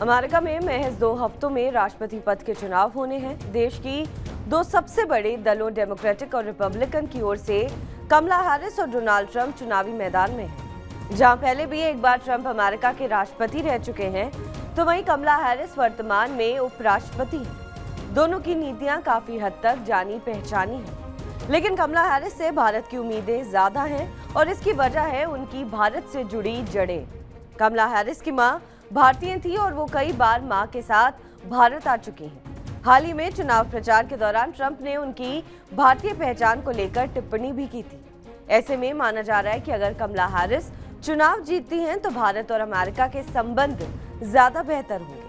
America में महज 2 हफ्तों में राष्ट्रपति पद के चुनाव होने हैं। देश की 2 सबसे बड़े दलों डेमोक्रेटिक और रिपब्लिकन की ओर से कमला हैरिस और डोनाल्ड ट्रंप चुनावी मैदान में हैं। जहां पहले भी एक बार ट्रंप अमेरिका के राष्ट्रपति रह चुके हैं, तो वहीं कमला हैरिस वर्तमान में उपराष्ट्रपति हैं। दोनों की नीतियां काफी हद तक जानी पहचानी हैं, लेकिन कमला हैरिस से भारत की उम्मीदें ज्यादा हैं और इसकी वजह है उनकी भारत से जुड़ी जड़ें। कमला हैरिस की मां भारतीय थी और वो कई बार मां के साथ भारत आ चुकी हैं। हाल ही में चुनाव प्रचार के दौरान ट्रंप ने उनकी भारतीय पहचान को लेकर टिप्पणी भी की थी। ऐसे में माना जा रहा है कि अगर कमला हैरिस चुनाव जीतती हैं तो भारत और अमेरिका के संबंध ज्यादा बेहतर होंगे।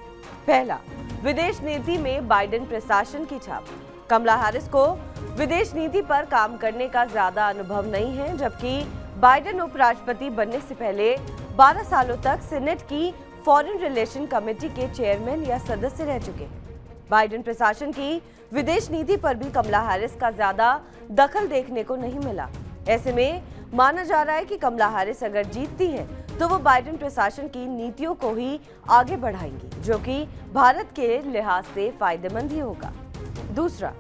पहला, विदेश नीति में बाइडेन प्रशासन की छाप। कमला हैरिस को विदेश नीति पर काम करने का ज्यादा अनुभव नहीं है, जबकि बाइडेन उपराष्ट्रपति बनने से पहले 12 सालों तक सीनेट की फॉरेन रिलेशन कमेटी के चेयरमैन या सदस्य रह चुके हैं। बाइडेन प्रशासन की विदेश नीति पर भी कमला हैरिस का ज्यादा दखल देखने को नहीं मिला। ऐसे में माना जा रहा है कि कमला हैरिस अगर जीतती हैं, तो वो बाइडेन प्रशासन की नीतियों को ही आगे बढ़ाएंगी, जो कि भारत के लिहाज से फायदेमंद ही होगा। दूसरा,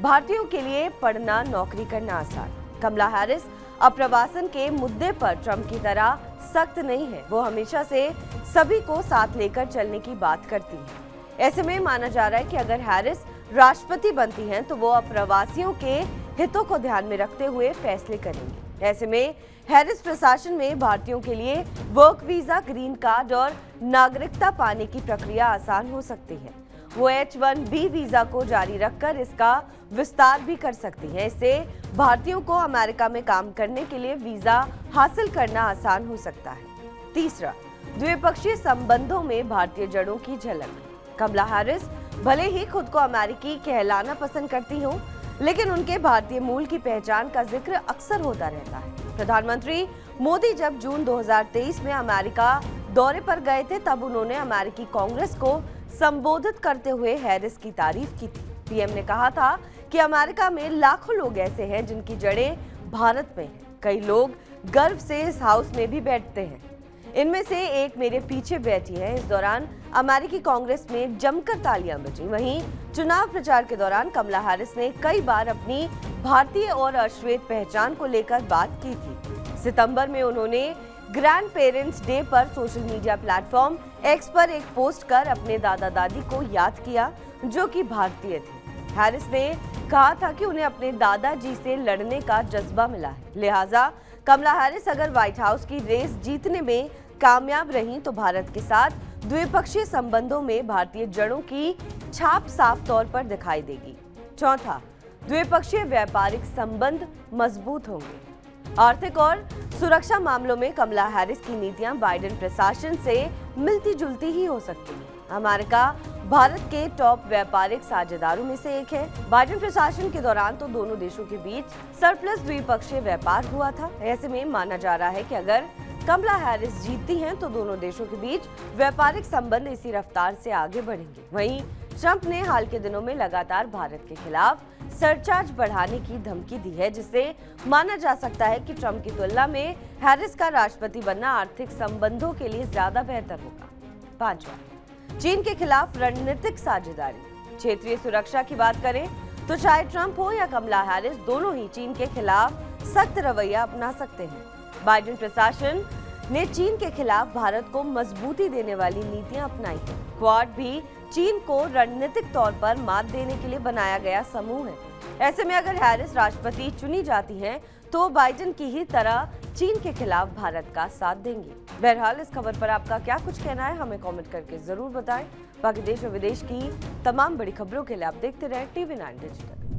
भारतीयों के लिए पढ़ना नौकरी करना आसान। कमला हैरिस अप्रवासन के मुद्दे पर ट्रंप की तरह सख्त नहीं है। वो हमेशा से सभी को साथ लेकर चलने की बात करती है। ऐसे में माना जा रहा है कि अगर हैरिस राष्ट्रपति बनती हैं, तो वो अप्रवासियों के हितों को ध्यान में रखते हुए फैसले करेंगे। ऐसे में हैरिस प्रशासन में भारतीयों के लिए वर्क वीजा, ग्रीन कार्ड और नागरिकता पाने की प्रक्रिया आसान हो सकती है। वो H-1B वीजा को जारी रखकर इसका विस्तार भी कर सकती हैं। इससे भारतीयों को अमेरिका में काम करने के लिए वीजा हासिल करना आसान हो सकता है। तीसरा, द्विपक्षीय संबंधों में भारतीय जड़ों की झलक। कमला हैरिस भले ही खुद को अमेरिकी कहलाना पसंद करती हो, लेकिन उनके भारतीय मूल की पहचान का जिक्र अक्सर होता रहता है। प्रधानमंत्री मोदी जब जून 2023 में अमेरिका दौरे पर गए थे, तब उन्होंने अमेरिकी कांग्रेस को संबोधित करते हुए हैरिस की तारीफ की थी। पीएम ने कहा था कि अमेरिका में लाखों लोग ऐसे हैं जिनकी जड़ें भारत में हैं। कई लोग गर्व से इस हाउस में भी बैठते हैं। इनमें से एक मेरे पीछे बैठी है। इस दौरान अमेरिकी कांग्रेस में जमकर तालियां बजी। वहीं चुनाव प्रचार के दौरान कमला हैरिस ने कई बार अपनी भारतीय और अश्वेत पहचान को लेकर बात की थी। सितंबर में उन्होंने ग्रैंड पेरेंट्स डे पर सोशल मीडिया प्लेटफॉर्म एक्स पर एक पोस्ट कर अपने दादा दादी को याद किया, जो कि भारतीय थे। हैरिस ने कहा था कि उन्हें अपने दादाजी से लड़ने का जज्बा मिला है, लिहाजा कमला हैरिस अगर व्हाइट हाउस की रेस जीतने में कामयाब रहीं, तो भारत के साथ द्विपक्षीय संबंधों में भारतीय जड़ों की छाप साफ तौर पर दिखाई देगी। चौथा, द्विपक्षीय व्यापारिक संबंध मजबूत होंगे। आर्थिक और सुरक्षा मामलों में कमला हैरिस की नीतियां बाइडेन प्रशासन से मिलती जुलती ही हो सकती हैं। अमेरिका भारत के टॉप व्यापारिक साझेदारों में से एक है। बाइडेन प्रशासन के दौरान तो दोनों देशों के बीच सरप्लस द्विपक्षीय व्यापार हुआ था। ऐसे में माना जा रहा है कि अगर कमला हैरिस जीतती हैं, तो दोनों देशों के बीच व्यापारिक संबंध इसी रफ्तार से आगे बढ़ेंगे। वहीं ट्रंप ने हाल के दिनों में लगातार भारत के खिलाफ सरचार्ज बढ़ाने की धमकी दी है, जिससे माना जा सकता है कि ट्रंप की तुलना में हैरिस का राष्ट्रपति बनना आर्थिक संबंधों के लिए ज्यादा बेहतर होगा। पांचवा, चीन के खिलाफ रणनीतिक साझेदारी। क्षेत्रीय सुरक्षा की बात करें तो चाहे ट्रंप हो या कमला हैरिस, दोनों ही चीन के खिलाफ सख्त रवैया अपना सकते हैं। बाइडेन प्रशासन ने चीन के खिलाफ भारत को मजबूती देने वाली नीतियां अपनाई हैं। क्वाड भी चीन को रणनीतिक तौर पर मात देने के लिए बनाया गया समूह है। ऐसे में अगर हैरिस राष्ट्रपति चुनी जाती हैं, तो बाइडेन की ही तरह चीन के खिलाफ भारत का साथ देंगी। बहरहाल इस खबर पर आपका क्या कुछ कहना है, हमें कमेंट करके जरूर बताएं। बाकी देश और विदेश की तमाम बड़ी खबरों के लिए आप देखते रहें TV9 डिजिटल।